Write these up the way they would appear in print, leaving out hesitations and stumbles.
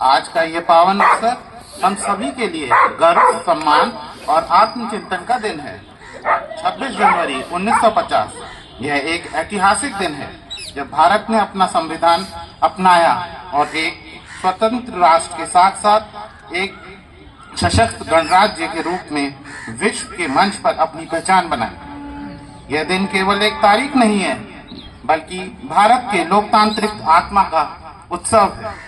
आज का ये पावन अवसर हम सभी के लिए गर्व, सम्मान और आत्मचिंतन का दिन है। 26 जनवरी 1950 यह एक ऐतिहासिक दिन है जब भारत ने अपना संविधान अपनाया और एक स्वतंत्र राष्ट्र के साथ साथ एक सशक्त गणराज्य के रूप में विश्व के मंच पर अपनी पहचान बनाई। यह दिन केवल एक तारीख नहीं है, बल्कि भारत के लोकतांत्रिक आत्मा का उत्सव है।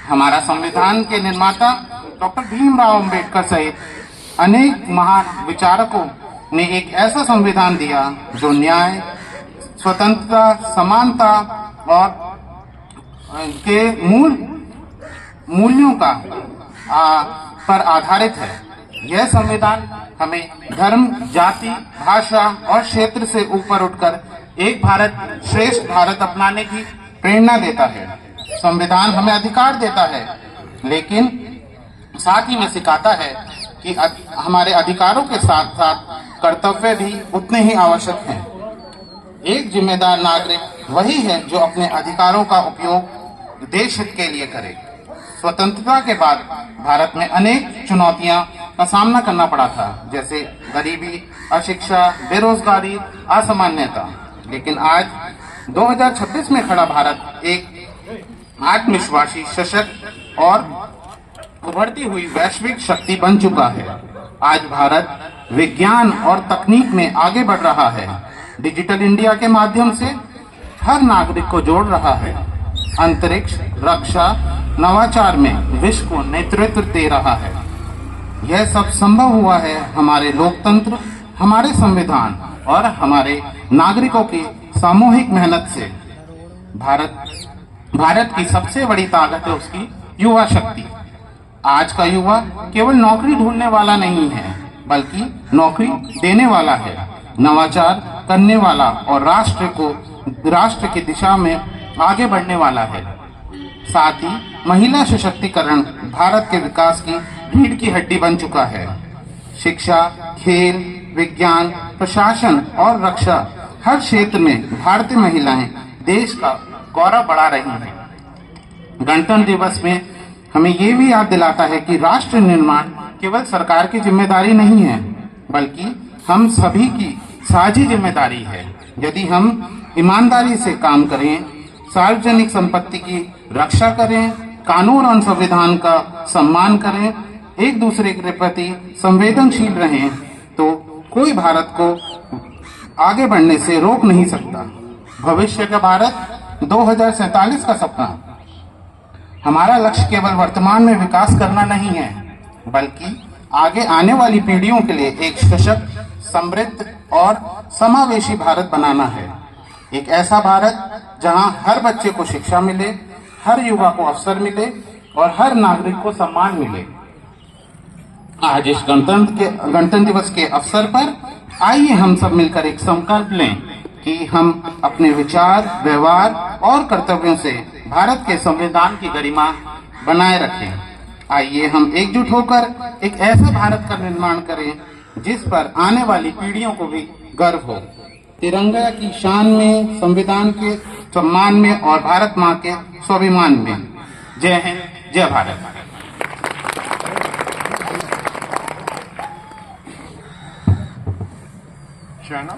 हमारा संविधान के निर्माता डॉक्टर भीमराव अंबेडकर सहित अनेक महान विचारकों ने एक ऐसा संविधान दिया जो न्याय, स्वतंत्रता, समानता और के मूल्यों का पर आधारित है। यह संविधान हमें धर्म, जाति, भाषा और क्षेत्र से ऊपर उठकर एक भारत श्रेष्ठ भारत अपनाने की प्रेरणा देता है। संविधान हमें अधिकार देता है, लेकिन साथ ही में सिखाता है कि हमारे अधिकारों के साथ साथ कर्तव्य भी उतने ही आवश्यक हैं। एक जिम्मेदार नागरिक वही है जो अपने अधिकारों का उपयोग देश हित के लिए करे। स्वतंत्रता के बाद भारत में अनेक चुनौतियां का सामना करना पड़ा था, जैसे गरीबी, अशिक्षा, बेरोजगारी, असमानता। लेकिन आज 2026 में खड़ा भारत एक आत्मविश्वासी, सशक्त और उभरती हुई वैश्विक शक्ति बन चुका है। आज भारत विज्ञान और तकनीक में आगे बढ़ रहा है। डिजिटल इंडिया के माध्यम से हर नागरिक को जोड़ रहा है। अंतरिक्ष, रक्षा, नवाचार में विश्व को नेतृत्व दे रहा है। यह सब संभव हुआ है हमारे लोकतंत्र, हमारे संविधान और हमारे नागरिकों की सामूहिक मेहनत से। भारत की सबसे बड़ी ताकत है उसकी युवा शक्ति। आज का युवा केवल नौकरी ढूंढने वाला नहीं है, बल्कि नौकरी देने वाला है, नवाचार करने वाला और राष्ट्र की दिशा में आगे बढ़ने वाला है। साथ ही महिला सशक्तिकरण भारत के विकास की रीढ़ की हड्डी बन चुका है। शिक्षा, खेल, विज्ञान, प्रशासन और रक्षा, हर क्षेत्र में भारतीय महिलाएं देश का गौरव बढ़ा रही हैं। गणतंत्र दिवस में हमें ये भी याद दिलाता है कि राष्ट्र निर्माण केवल सरकार की जिम्मेदारी नहीं है, बल्कि हम सभी की साझी जिम्मेदारी है। यदि हम ईमानदारी से काम करें, सार्वजनिक संपत्ति की रक्षा करें, कानून और संविधान का सम्मान करें, एक दूसरे के प्रति संवेदनशील रहें, तो कोई भारत को आगे बढ़ने से रोक नहीं सकता। भविष्य का भारत 2047 का सपना। हमारा लक्ष्य केवल वर्तमान में विकास करना नहीं है, बल्कि आगे आने वाली पीढ़ियों के लिए एक सशक्त, समृद्ध और समावेशी भारत बनाना है। एक ऐसा भारत जहां हर बच्चे को शिक्षा मिले, हर युवा को अवसर मिले और हर नागरिक को सम्मान मिले। आज इस गणतंत्र दिवस के अवसर पर आइए हम सब मिलकर एक संकल्प लें कि हम अपने विचार, व्यवहार और कर्तव्यों से भारत के संविधान की गरिमा बनाए रखें। आइए हम एकजुट होकर एक ऐसा भारत का निर्माण करें जिस पर आने वाली पीढ़ियों को भी गर्व हो। तिरंगा की शान में, संविधान के सम्मान में और भारत माँ के स्वाभिमान में। जय हिंद, जय भारत। शाना